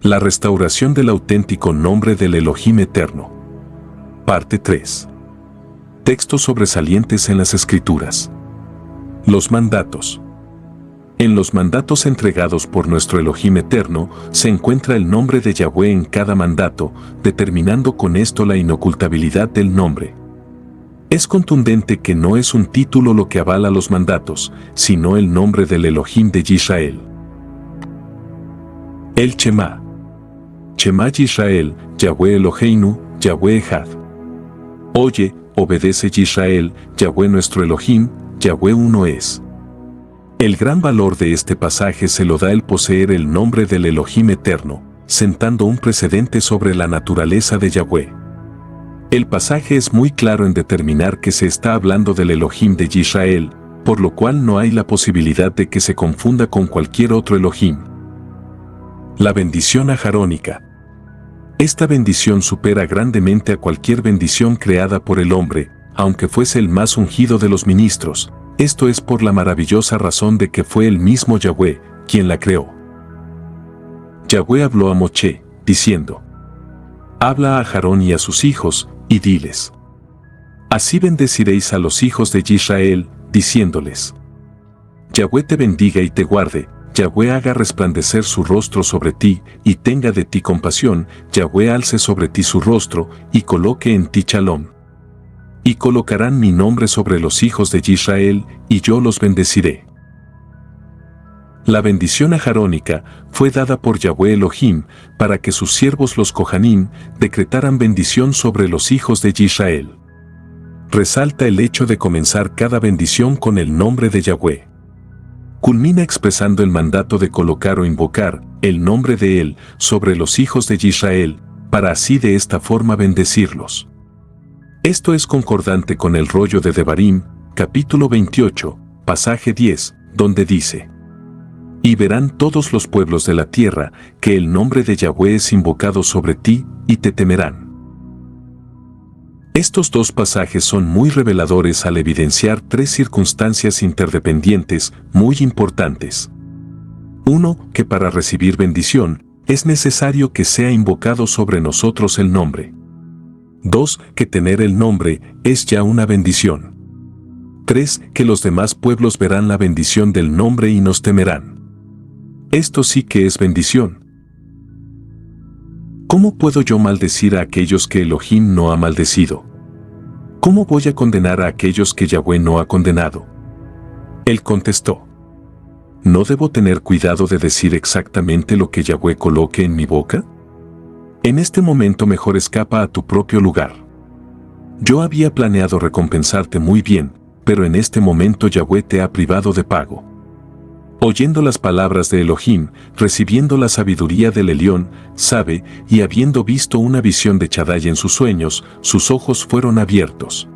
La restauración del auténtico nombre del Elohim Eterno. Parte 3. Textos sobresalientes en las Escrituras. Los mandatos. En los mandatos entregados por nuestro Elohim Eterno se encuentra el nombre de Yahweh en cada mandato, determinando con esto la inocultabilidad del nombre. Es contundente que no es un título lo que avala los mandatos, sino el nombre del Elohim de Israel. El Shema. Shema Yisrael, Yahweh Eloheinu, Yahweh Echad. Oye, obedece Yisrael, Yahweh nuestro Elohim, Yahweh uno es. El gran valor de este pasaje se lo da el poseer el nombre del Elohim Eterno, sentando un precedente sobre la naturaleza de Yahweh. El pasaje es muy claro en determinar que se está hablando del Elohim de Israel, por lo cual no hay la posibilidad de que se confunda con cualquier otro Elohim. La bendición ajarónica. Esta bendición supera grandemente a cualquier bendición creada por el hombre, aunque fuese el más ungido de los ministros. Esto es por la maravillosa razón de que fue el mismo Yahweh quien la creó. Yahweh habló a Moshe, diciendo: Habla a Aarón y a sus hijos, y diles: Así bendeciréis a los hijos de Israel, diciéndoles: Yahweh te bendiga y te guarde, Yahweh haga resplandecer su rostro sobre ti, y tenga de ti compasión, Yahweh alce sobre ti su rostro, y coloque en ti shalom. Y colocarán mi nombre sobre los hijos de Israel, y yo los bendeciré. La bendición ajarónica fue dada por Yahweh Elohim para que sus siervos los Kohanim decretaran bendición sobre los hijos de Israel. Resalta el hecho de comenzar cada bendición con el nombre de Yahweh. Culmina expresando el mandato de colocar o invocar el nombre de Él sobre los hijos de Israel, para así de esta forma bendecirlos. Esto es concordante con el rollo de Devarim, capítulo 28, pasaje 10, donde dice: Y verán todos los pueblos de la tierra que el nombre de Yahweh es invocado sobre ti, y te temerán. Estos dos pasajes son muy reveladores al evidenciar tres circunstancias interdependientes muy importantes. 1. Que para recibir bendición, es necesario que sea invocado sobre nosotros el nombre. 2. Que tener el nombre es ya una bendición. 3. Que los demás pueblos verán la bendición del nombre y nos temerán. Esto sí que es bendición. ¿Cómo puedo yo maldecir a aquellos que Elohim no ha maldecido? ¿Cómo voy a condenar a aquellos que Yahweh no ha condenado? Él contestó: ¿No debo tener cuidado de decir exactamente lo que Yahweh coloque en mi boca? En este momento mejor escapa a tu propio lugar. Yo había planeado recompensarte muy bien, pero en este momento Yahweh te ha privado de pago. Oyendo las palabras de Elohim, recibiendo la sabiduría del Elión, sabe, y habiendo visto una visión de Chadai en sus sueños, sus ojos fueron abiertos.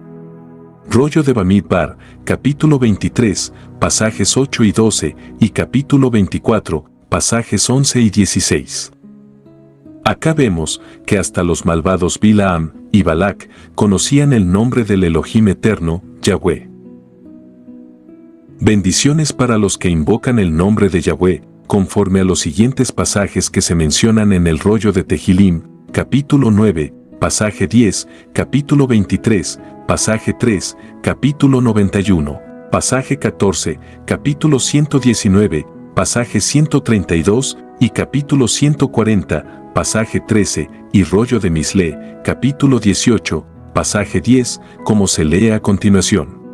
Rollo de Bamidbar, capítulo 23, pasajes 8 y 12, y capítulo 24, pasajes 11 y 16. Acá vemos que hasta los malvados Bilaam y Balac conocían el nombre del Elohim Eterno, Yahweh. Bendiciones para los que invocan el nombre de Yahweh, conforme a los siguientes pasajes que se mencionan en el rollo de Tehilim, capítulo 9, pasaje 10, capítulo 23, pasaje 3, capítulo 91, pasaje 14, capítulo 119, pasaje 132 y capítulo 140, pasaje 13, y rollo de Misle, capítulo 18, pasaje 10, como se lee a continuación.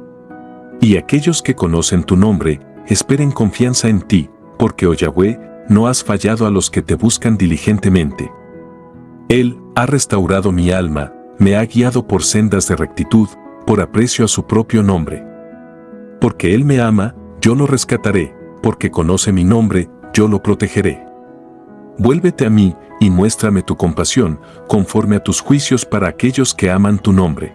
Y aquellos que conocen tu nombre, esperen confianza en ti, porque, oh Yahweh, no has fallado a los que te buscan diligentemente. Él ha restaurado mi alma, me ha guiado por sendas de rectitud, por aprecio a su propio nombre. Porque Él me ama, yo lo rescataré, porque conoce mi nombre, yo lo protegeré. Vuélvete a mí, y muéstrame tu compasión, conforme a tus juicios para aquellos que aman tu nombre.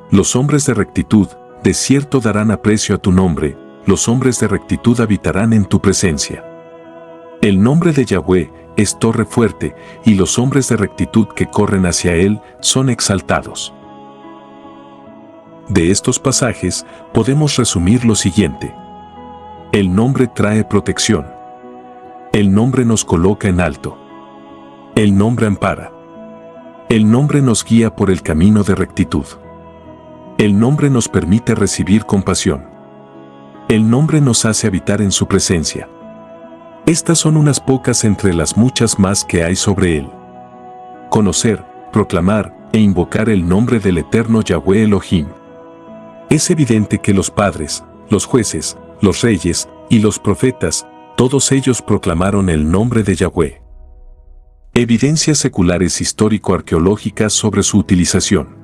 Los hombres de rectitud, de cierto darán aprecio a tu nombre, los hombres de rectitud habitarán en tu presencia. El nombre de Yahweh es torre fuerte, y los hombres de rectitud que corren hacia él son exaltados. De estos pasajes podemos resumir lo siguiente. El nombre trae protección. El nombre nos coloca en alto. El nombre ampara. El nombre nos guía por el camino de rectitud. El nombre nos permite recibir compasión. El nombre nos hace habitar en su presencia. Estas son unas pocas entre las muchas más que hay sobre él. Conocer, proclamar e invocar el nombre del eterno Yahweh Elohim. Es evidente que los padres, los jueces, los reyes y los profetas, todos ellos proclamaron el nombre de Yahweh. Evidencias seculares histórico-arqueológicas sobre su utilización.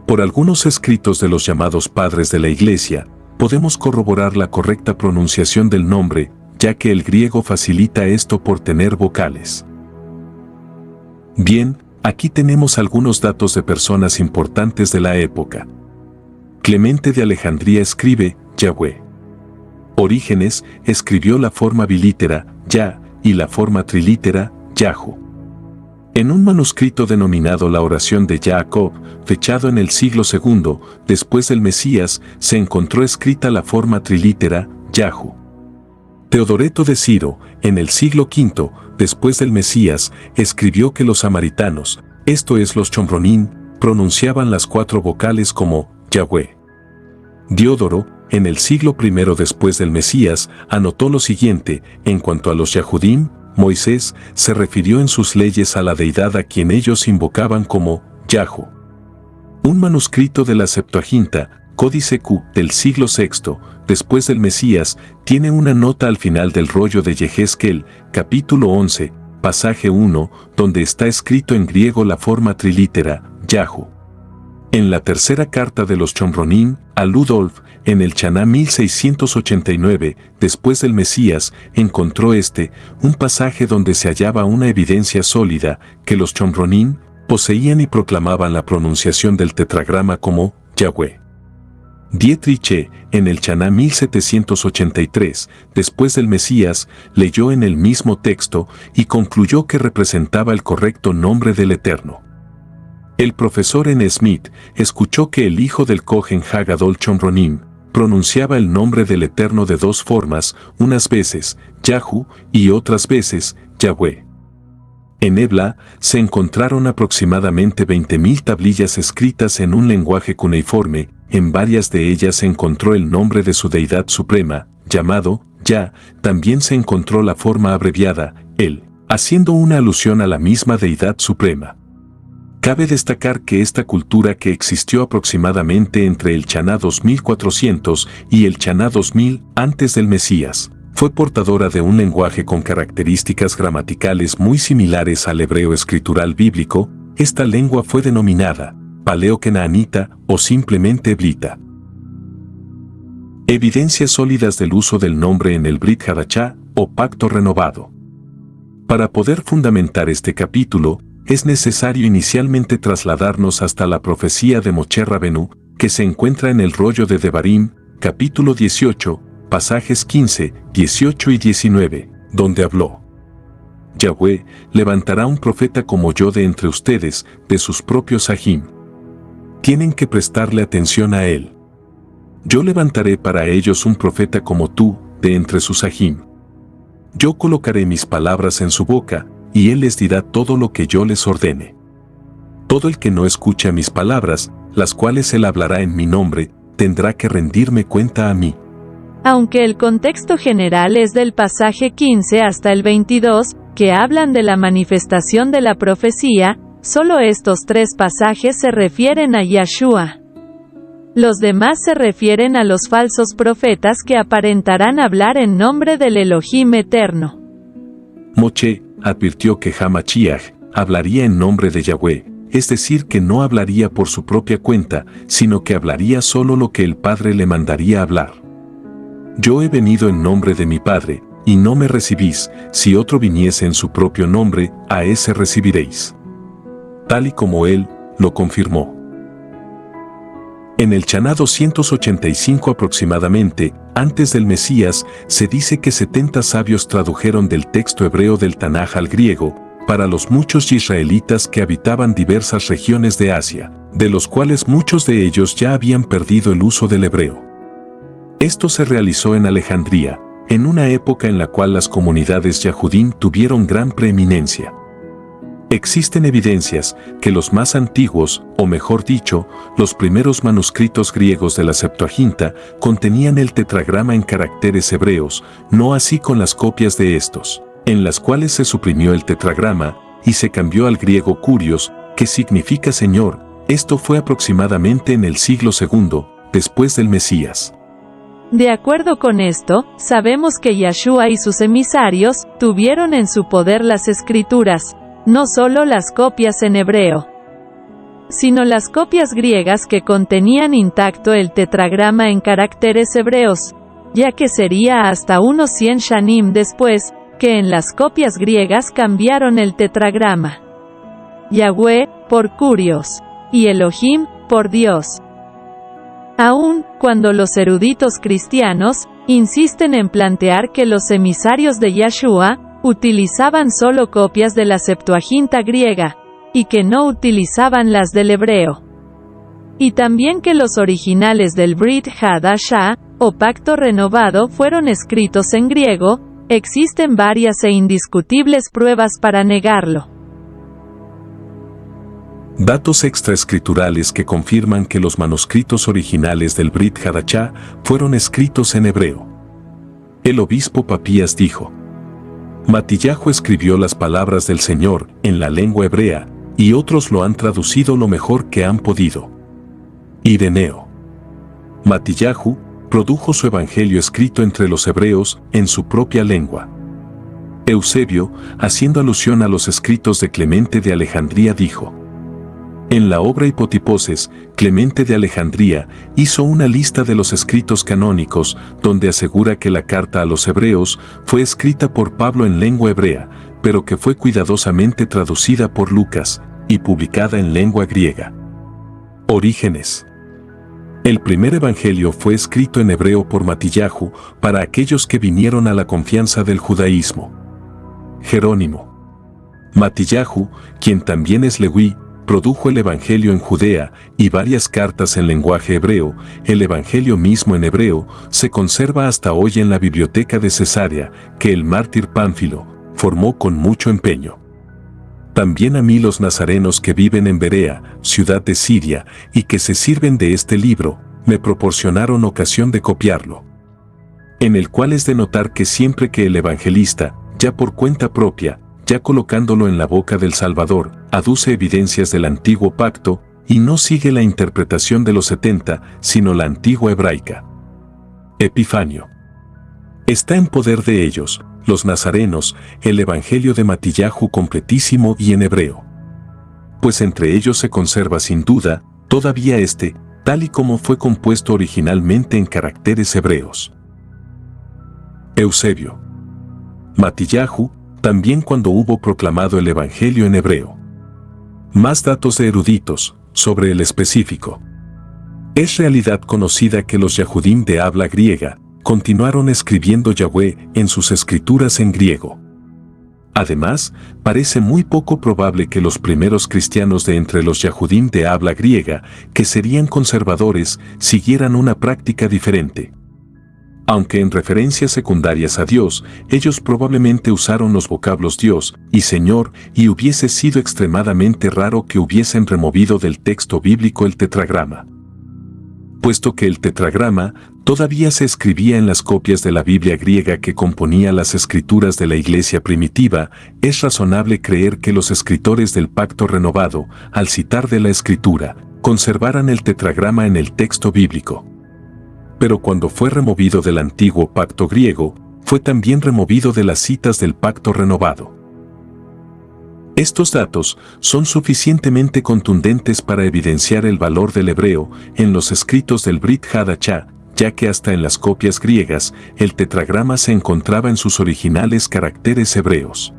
Por algunos escritos de los llamados padres de la Iglesia, podemos corroborar la correcta pronunciación del nombre, ya que el griego facilita esto por tener vocales. Bien, aquí tenemos algunos datos de personas importantes de la época. Clemente de Alejandría escribe, Yahweh. Orígenes escribió la forma bilítera, Ya, y la forma trilítera, Yahu. En un manuscrito denominado la oración de Jacob, fechado en el siglo II, después del Mesías, se encontró escrita la forma trilítera, Yahu. Teodoreto de Ciro, en el siglo V, después del Mesías, escribió que los samaritanos, esto es los chomronín, pronunciaban las 4 vocales como Yahweh. Diodoro, en el siglo I después del Mesías, anotó lo siguiente: en cuanto a los Yahudim, Moisés se refirió en sus leyes a la deidad a quien ellos invocaban como Yahu. Un manuscrito de la Septuaginta, Códice Q, del siglo VI, después del Mesías, tiene una nota al final del rollo de Yehezkel, capítulo 11, pasaje 1, donde está escrito en griego la forma trilítera, Yahu. En la tercera carta de los Chomronín, a Ludolf, en el Chaná 1689, después del Mesías, encontró un pasaje donde se hallaba una evidencia sólida que los Chomronín poseían y proclamaban la pronunciación del tetragrama como Yahweh. Dietrich, en el Chaná 1783, después del Mesías, leyó en el mismo texto y concluyó que representaba el correcto nombre del Eterno. El profesor N. Smith escuchó que el hijo del Kohen Hagadol Chomronim pronunciaba el nombre del Eterno de 2 formas, unas veces Yahu y otras veces Yahweh. En Ebla se encontraron aproximadamente 20.000 tablillas escritas en un lenguaje cuneiforme. En varias de ellas se encontró el nombre de su deidad suprema, llamado Ya. También se encontró la forma abreviada, El, haciendo una alusión a la misma deidad suprema. Cabe destacar que esta cultura, que existió aproximadamente entre el Chaná 2400 y el Chaná 2000 antes del Mesías, fue portadora de un lenguaje con características gramaticales muy similares al hebreo escritural bíblico. Esta lengua fue denominada paleo-kenaanita o simplemente hebrita. Evidencias sólidas del uso del nombre en el Brit Hadashah o Pacto Renovado. Para poder fundamentar este capítulo, es necesario inicialmente trasladarnos hasta la profecía de Moshe Rabenu, que se encuentra en el rollo de Devarim, capítulo 18, pasajes 15, 18 y 19, donde habló: Yahweh levantará un profeta como yo de entre ustedes, de sus propios Ajim. Tienen que prestarle atención a él. Yo levantaré para ellos un profeta como tú, de entre sus Ajim. Yo colocaré mis palabras en su boca, y él les dirá todo lo que yo les ordene. Todo el que no escucha mis palabras, las cuales él hablará en mi nombre, tendrá que rendirme cuenta a mí. Aunque el contexto general es del pasaje 15 hasta el 22, que hablan de la manifestación de la profecía, solo estos 3 pasajes se refieren a Yahshua. Los demás se refieren a los falsos profetas que aparentarán hablar en nombre del Elohim eterno. Moshe advirtió que Hamashiach hablaría en nombre de Yahweh, es decir, que no hablaría por su propia cuenta, sino que hablaría solo lo que el Padre le mandaría hablar. Yo he venido en nombre de mi Padre, y no me recibís; si otro viniese en su propio nombre, a ese recibiréis. Tal y como él lo confirmó. En el Chaná 285 aproximadamente, antes del Mesías, se dice que 70 sabios tradujeron del texto hebreo del Tanaj al griego, para los muchos israelitas que habitaban diversas regiones de Asia, de los cuales muchos de ellos ya habían perdido el uso del hebreo. Esto se realizó en Alejandría, en una época en la cual las comunidades Yahudim tuvieron gran preeminencia. Existen evidencias que los más antiguos, o mejor dicho, los primeros manuscritos griegos de la Septuaginta, contenían el tetragrama en caracteres hebreos, no así con las copias de estos, en las cuales se suprimió el tetragrama y se cambió al griego kurios, que significa Señor. Esto fue aproximadamente en el siglo II, después del Mesías. De acuerdo con esto, sabemos que Yahshua y sus emisarios tuvieron en su poder las escrituras, no solo las copias en hebreo, sino las copias griegas que contenían intacto el tetragrama en caracteres hebreos, ya que sería hasta unos 100 shanim después, que en las copias griegas cambiaron el tetragrama. Yahweh, por kurios, y Elohim, por Dios. Aún, cuando los eruditos cristianos insisten en plantear que los emisarios de Yahshua utilizaban solo copias de la Septuaginta griega, y que no utilizaban las del hebreo. Y también que los originales del Brit Hadashah, o Pacto Renovado, fueron escritos en griego, existen varias e indiscutibles pruebas para negarlo. Datos extraescriturales que confirman que los manuscritos originales del Brit Hadashah fueron escritos en hebreo. El obispo Papías dijo: Matillahu escribió las palabras del Señor en la lengua hebrea, y otros lo han traducido lo mejor que han podido. Ireneo. Matillahu produjo su evangelio escrito entre los hebreos en su propia lengua. Eusebio, haciendo alusión a los escritos de Clemente de Alejandría, dijo: En la obra Hipotiposes, Clemente de Alejandría hizo una lista de los escritos canónicos, donde asegura que la carta a los hebreos fue escrita por Pablo en lengua hebrea, pero que fue cuidadosamente traducida por Lucas y publicada en lengua griega. Orígenes. El primer evangelio fue escrito en hebreo por Matillahu para aquellos que vinieron a la confianza del judaísmo. Jerónimo. Matillahu, quien también es leví, produjo el Evangelio en Judea y varias cartas en lenguaje hebreo. El Evangelio mismo en hebreo se conserva hasta hoy en la biblioteca de Cesarea, que el mártir Pánfilo formó con mucho empeño. También a mí los nazarenos que viven en Berea, ciudad de Siria, y que se sirven de este libro, me proporcionaron ocasión de copiarlo. En el cual es de notar que siempre que el evangelista, ya por cuenta propia, ya colocándolo en la boca del Salvador, aduce evidencias del antiguo pacto, y no sigue la interpretación de los 70, sino la antigua hebraica. Epifanio. Está en poder de ellos, los nazarenos, el evangelio de Matillahu completísimo y en hebreo. Pues entre ellos se conserva sin duda, todavía tal y como fue compuesto originalmente en caracteres hebreos. Eusebio. Matillahu, también cuando hubo proclamado el Evangelio en hebreo. Más datos de eruditos, sobre el específico. Es realidad conocida que los Yahudim de habla griega, continuaron escribiendo Yahweh en sus escrituras en griego. Además, parece muy poco probable que los primeros cristianos de entre los Yahudim de habla griega, que serían conservadores, siguieran una práctica diferente. Aunque en referencias secundarias a Dios, ellos probablemente usaron los vocablos Dios y Señor, y hubiese sido extremadamente raro que hubiesen removido del texto bíblico el tetragrama. Puesto que el tetragrama todavía se escribía en las copias de la Biblia griega que componía las escrituras de la Iglesia primitiva, es razonable creer que los escritores del Pacto Renovado, al citar de la Escritura, conservaran el tetragrama en el texto bíblico. Pero cuando fue removido del antiguo pacto griego, fue también removido de las citas del Pacto Renovado. Estos datos son suficientemente contundentes para evidenciar el valor del hebreo en los escritos del Brit Hadashah, ya que hasta en las copias griegas, el tetragrama se encontraba en sus originales caracteres hebreos.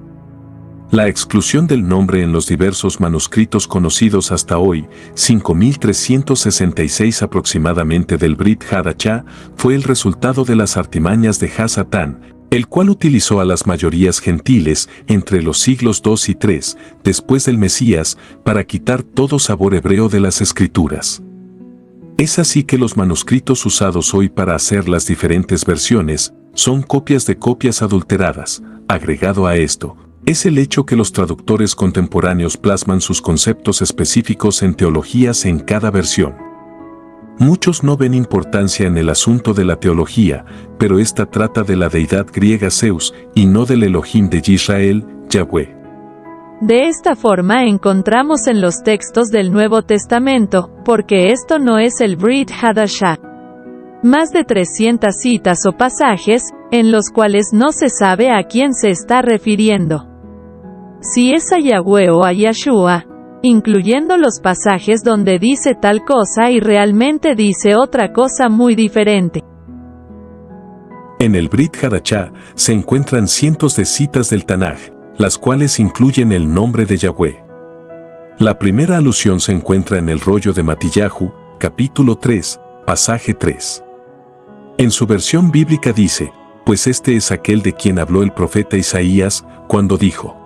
La exclusión del nombre en los diversos manuscritos conocidos hasta hoy, 5.366 aproximadamente del Brit Hadashah, fue el resultado de las artimañas de Hasatán, el cual utilizó a las mayorías gentiles entre los siglos II y III, después del Mesías, para quitar todo sabor hebreo de las escrituras. Es así que los manuscritos usados hoy para hacer las diferentes versiones son copias de copias adulteradas. Agregado a esto, Es el hecho que los traductores contemporáneos plasman sus conceptos específicos en teologías en cada versión. Muchos no ven importancia en el asunto de la teología, pero esta trata de la deidad griega Zeus y no del Elohim de Israel, Yahweh. De esta forma encontramos en los textos del Nuevo Testamento, porque esto no es el Brit Hadashah, más de 300 citas o pasajes, en los cuales no se sabe a quién se está refiriendo. Si es a Yahweh o a Yahshua, incluyendo los pasajes donde dice tal cosa y realmente dice otra cosa muy diferente. En el Brit Hadashah se encuentran cientos de citas del Tanaj, las cuales incluyen el nombre de Yahweh. La primera alusión se encuentra en el rollo de Matillahu, capítulo 3, pasaje 3. En su versión bíblica dice, pues este es aquel de quien habló el profeta Isaías, cuando dijo: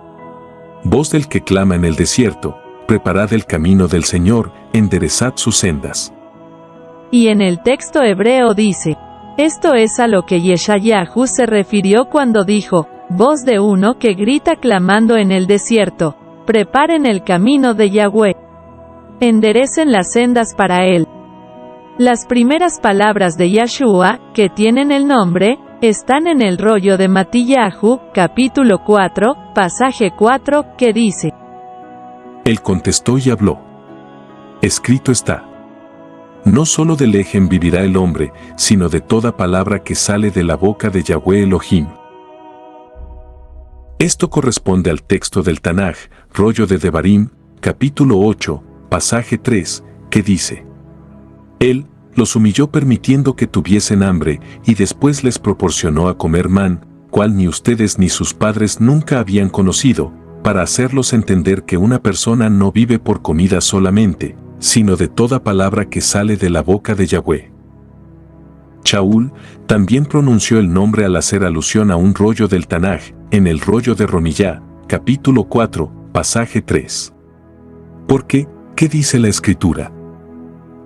voz del que clama en el desierto, preparad el camino del Señor, enderezad sus sendas. Y en el texto hebreo dice, esto es a lo que Yeshayahu se refirió cuando dijo, voz de uno que grita clamando en el desierto, preparen el camino de Yahweh, enderecen las sendas para él. Las primeras palabras de Yahshua, que tienen el nombre, están en el rollo de Matillahu, capítulo 4, pasaje 4, que dice: Él contestó y habló. Escrito está: no solo de lejem vivirá el hombre, sino de toda palabra que sale de la boca de Yahweh Elohim. Esto corresponde al texto del Tanaj, rollo de Devarim, capítulo 8, pasaje 3, que dice: Él los humilló permitiendo que tuviesen hambre, y después les proporcionó a comer man, cual ni ustedes ni sus padres nunca habían conocido, para hacerlos entender que una persona no vive por comida solamente, sino de toda palabra que sale de la boca de Yahweh. Shaul también pronunció el nombre al hacer alusión a un rollo del Tanaj, en el rollo de Romillá, capítulo 4, pasaje 3. ¿Por qué? ¿Qué dice la Escritura?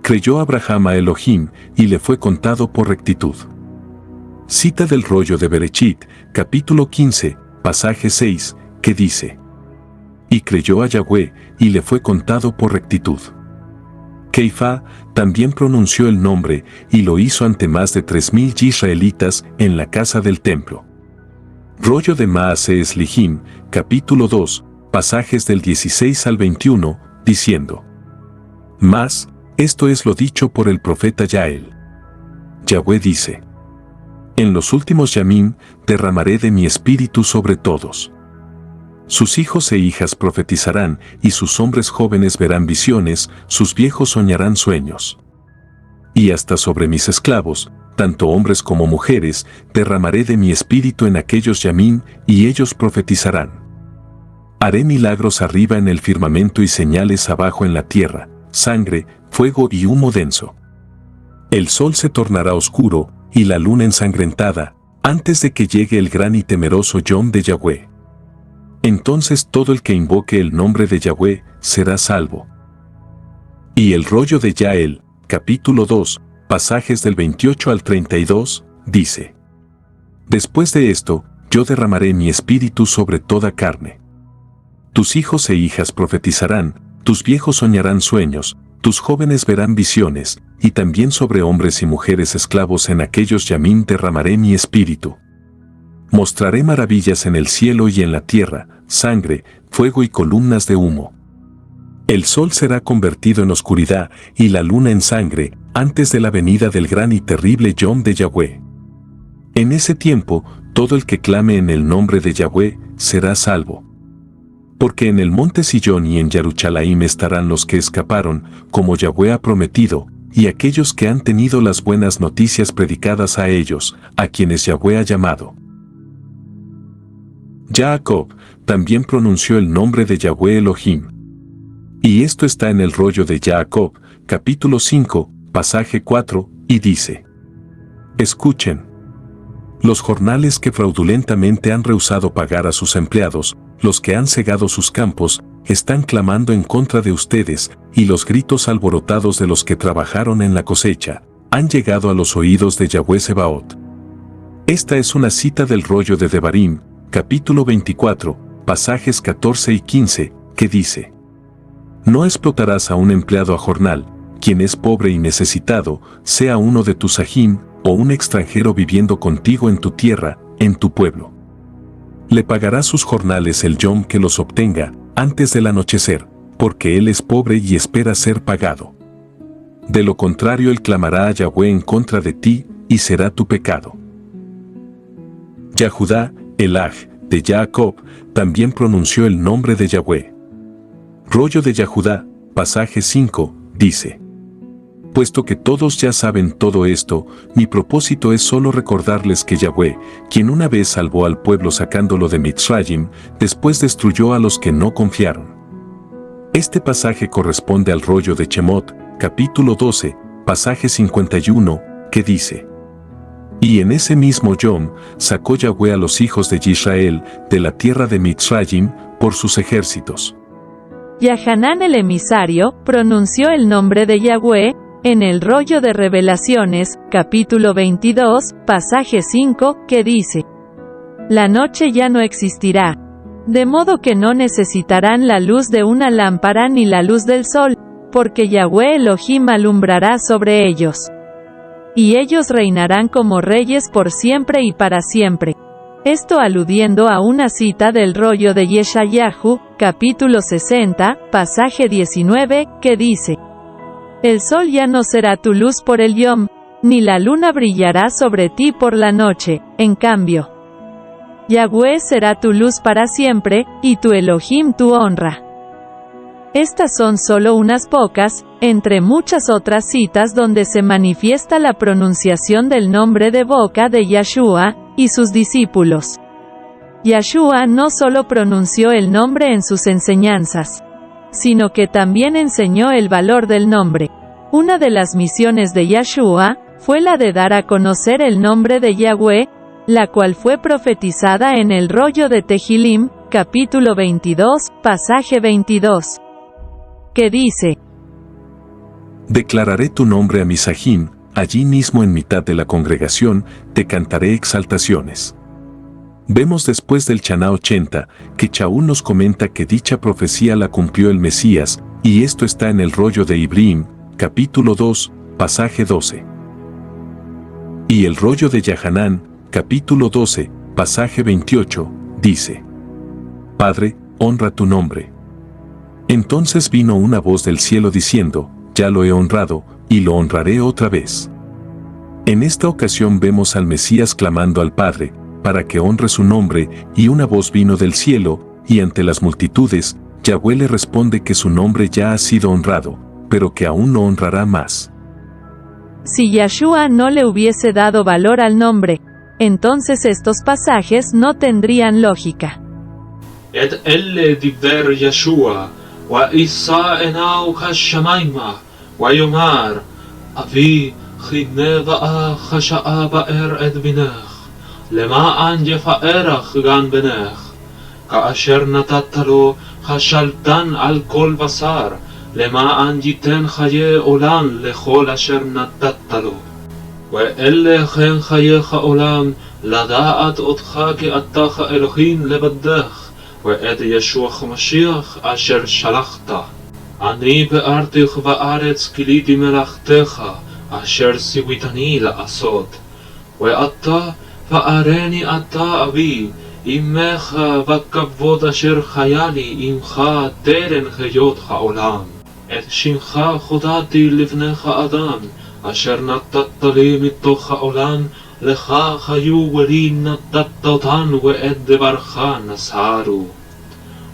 Creyó Abraham a Elohim, y le fue contado por rectitud. Cita del rollo de Berechit, capítulo 15, pasaje 6, que dice: y creyó a Yahweh, y le fue contado por rectitud. Keifá también pronunció el nombre, y lo hizo ante más de 3000 israelitas en la casa del templo. Rollo de Maasees Lijim, capítulo 2, pasajes del 16 al 21, diciendo: Mas, esto es lo dicho por el profeta Yael. Yahweh dice: en los últimos yamim derramaré de mi espíritu sobre todos. Sus hijos e hijas profetizarán, y sus hombres jóvenes verán visiones, sus viejos soñarán sueños. Y hasta sobre mis esclavos, tanto hombres como mujeres, derramaré de mi espíritu en aquellos yamim, y ellos profetizarán. Haré milagros arriba en el firmamento y señales abajo en la tierra, sangre, fuego y humo denso. El sol se tornará oscuro, y la luna ensangrentada, antes de que llegue el gran y temeroso Yom de Yahweh. Entonces todo el que invoque el nombre de Yahweh será salvo. Y el rollo de Yael, capítulo 2, pasajes del 28 al 32, dice: después de esto, yo derramaré mi espíritu sobre toda carne. Tus hijos e hijas profetizarán, tus viejos soñarán sueños, tus jóvenes verán visiones, y también sobre hombres y mujeres esclavos en aquellos yamim derramaré mi espíritu. Mostraré maravillas en el cielo y en la tierra, sangre, fuego y columnas de humo. El sol será convertido en oscuridad y la luna en sangre, antes de la venida del gran y terrible Yom de Yahweh. En ese tiempo, todo el que clame en el nombre de Yahweh será salvo. Porque en el monte Sillón y en Yaruchalaim estarán los que escaparon, como Yahweh ha prometido, y aquellos que han tenido las buenas noticias predicadas a ellos, a quienes Yahweh ha llamado. Jacob también pronunció el nombre de Yahweh Elohim. Y esto está en el rollo de Jacob, capítulo 5, pasaje 4, y dice: escuchen. Los jornales que fraudulentamente han rehusado pagar a sus empleados, los que han cegado sus campos, están clamando en contra de ustedes, y los gritos alborotados de los que trabajaron en la cosecha, han llegado a los oídos de Yahweh Sebaot. Esta es una cita del rollo de Devarim, capítulo 24, pasajes 14 y 15, que dice: No explotarás a un empleado a jornal, quien es pobre y necesitado, sea uno de tu sajín, o un extranjero viviendo contigo en tu tierra, en tu pueblo. Le pagarás sus jornales el yom que los obtenga, antes del anochecer, porque él es pobre y espera ser pagado. De lo contrario él clamará a Yahweh en contra de ti, y será tu pecado. Yahudá, el Aj, de Jacob, también pronunció el nombre de Yahweh. Rollo de Yahudá, pasaje 5, dice: Puesto que todos ya saben todo esto, mi propósito es solo recordarles que Yahweh, quien una vez salvó al pueblo sacándolo de Mitzrayim, después destruyó a los que no confiaron. Este pasaje corresponde al rollo de Shemot, capítulo 12, pasaje 51, que dice: Y en ese mismo yom, sacó Yahweh a los hijos de Israel de la tierra de Mitzrayim por sus ejércitos. Yahanán el emisario pronunció el nombre de Yahweh en el rollo de Revelaciones, capítulo 22, pasaje 5, que dice: La noche ya no existirá, de modo que no necesitarán la luz de una lámpara ni la luz del sol, porque Yahweh Elohim alumbrará sobre ellos. Y ellos reinarán como reyes por siempre y para siempre. Esto aludiendo a una cita del rollo de Yeshayahu, capítulo 60, pasaje 19, que dice: El sol ya no será tu luz por el yom, ni la luna brillará sobre ti por la noche, en cambio, Yahweh será tu luz para siempre, y tu Elohim tu honra. Estas son solo unas pocas, entre muchas otras citas donde se manifiesta la pronunciación del nombre de boca de Yahshua y sus discípulos. Yahshua no solo pronunció el nombre en sus enseñanzas, sino que también enseñó el valor del nombre. Una de las misiones de Yahshua fue la de dar a conocer el nombre de Yahweh, la cual fue profetizada en el rollo de Tehilim, capítulo 22, pasaje 22. Que dice: Declararé tu nombre a mi sajín, allí mismo en mitad de la congregación, te cantaré exaltaciones. Vemos después del Chaná 80, que Shaul nos comenta que dicha profecía la cumplió el Mesías, y esto está en el rollo de Ibrim, capítulo 2, pasaje 12. Y el rollo de Yahanán, capítulo 12, pasaje 28, dice: Padre, honra tu nombre. Entonces vino una voz del cielo diciendo: Ya lo he honrado, y lo honraré otra vez. En esta ocasión vemos al Mesías clamando al Padre, para que honre su nombre, y una voz vino del cielo, y ante las multitudes, Yahweh le responde que su nombre ya ha sido honrado, pero que aún no honrará más. Si Yahshua no le hubiese dado valor al nombre, entonces estos pasajes no tendrían lógica. את אלה דיבר ישוע, וישא עיניו השמיימה, ויאמר, אבי, חדנה ואך השעה באר את בנך, למען יפארך גן בנך, כאשר נתת לו השלטן על כל בשר, למען ייתן חיי עולם לכל אשר נתת לו. ואלה כן חייך עולם, לדעת אותך כי אתה אלוהים לבדך, ואת ישוע המשיח אשר שלחת. אני בארתך בארץ כיליתי מלאכתך, אשר ציוויתני לעשות. ואתה פארני אתה אבי, עמך בכבוד אשר חיה לי עמך טרם היות העולם. את שמך חודדתי לבניך אדם, אשר נתת לי מתוך העולם, לך חיו ולי נתת אותן ואת דברך נסהרו.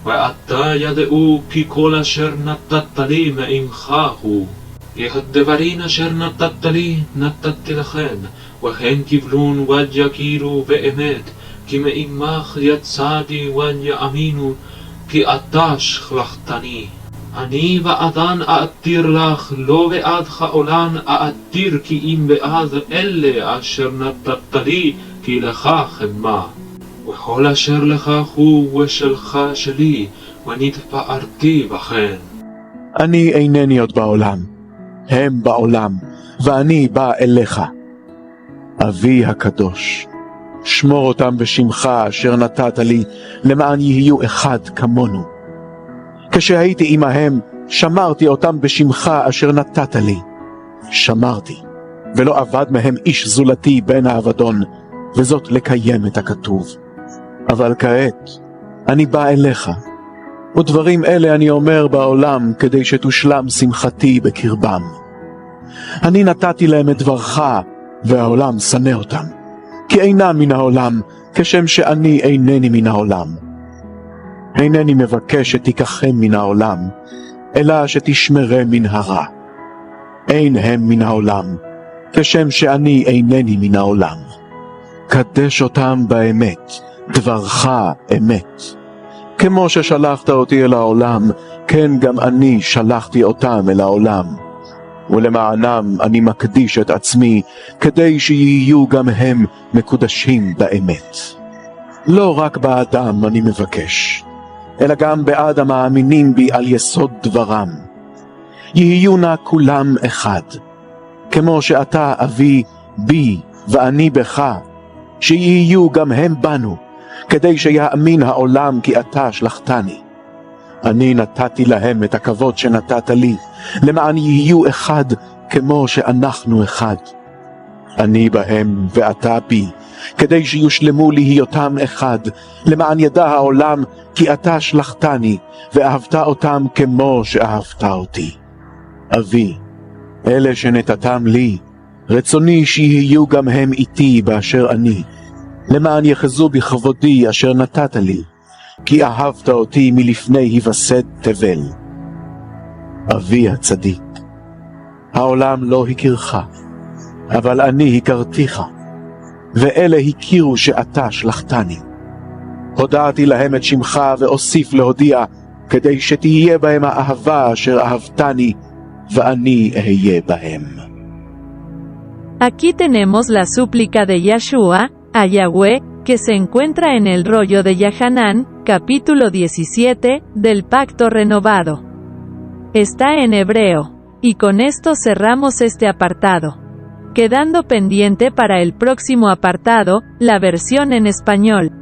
ואתה ידעו כי כל אשר נתת לי מעמך הוא. כי הדברים אשר נתת לי נתתי לכם, וכן קיבלון ויכירו באמת, כי מעמך יצאתי ויאמינו, כי אתה שלחתני. אני בעדן אעתיר לך, לא בעד העולם אעתיר, כי אם בעד אלה אשר נתת לי, כי לך חמה. וכל אשר לך הוא ושלך שלי, ונתפארתי בכן. אני אינני עוד בעולם, הם בעולם, ואני בא אליך. אבי הקדוש, שמור אותם בשמך אשר נתת לי, למען יהיו אחד כמונו. כשהייתי עמהם, שמרתי אותם בשמך אשר נתת לי. שמרתי, ולא אבד מהם איש זולתי בין האבדון, וזאת לקיים את הכתוב. אבל כעת אני בא אליך, ודברים אלה אני אומר בעולם, כדי שתושלם שמחתי בקרבם. אני נתתי להם את דברך, והעולם שנא אותם, כי אינם מן העולם, כשם שאני אינני מן העולם. אינני מבקש שתיקחם מן העולם, אלא שתשמרם מן הרע. אין הם מן העולם, כשם שאני אינני מן העולם. קדש אותם באמת, דברך אמת. כמו ששלחת אותי אל העולם, כן גם אני שלחתי אותם אל העולם. ולמענם אני מקדיש את עצמי, כדי שיהיו גם הם מקודשים באמת. לא רק באדם אני מבקש, אלא גם בעד המאמינים בי על יסוד דברם. יהיו נא כולם אחד, כמו שאתה אבי בי ואני בך, שיהיו גם הם בנו, כדי שיאמין העולם כי אתה שלחתני. אני נתתי להם את הכבוד שנתת לי, למען יהיו אחד כמו שאנחנו אחד. אני בהם ואתה בי, כדי שיושלמו להיותם אחד, למען ידע העולם כי אתה שלחתני, ואהבת אותם כמו שאהבת אותי. אבי, אלה שנתתם לי, רצוני שיהיו גם הם איתי באשר אני, למען יחזו בכבודי אשר נתת לי, כי אהבת אותי מלפני היווסד תבל. אבי הצדיק, העולם לא הכירך, אבל אני הכרתיך, ואלה הכירו שאתה שלחתני. הודעתי להם את שמך ואוסיף להודיע, כדי שתהיה בהם האהבה אשר אהבתני, ואני אהיה בהם. Aquí tenemos la súplica de Yahshua a Yahweh, que se encuentra en el rollo de Yahanán, capítulo 17, del Pacto Renovado. Está en hebreo, y con esto cerramos este apartado, quedando pendiente para el próximo apartado, la versión en español.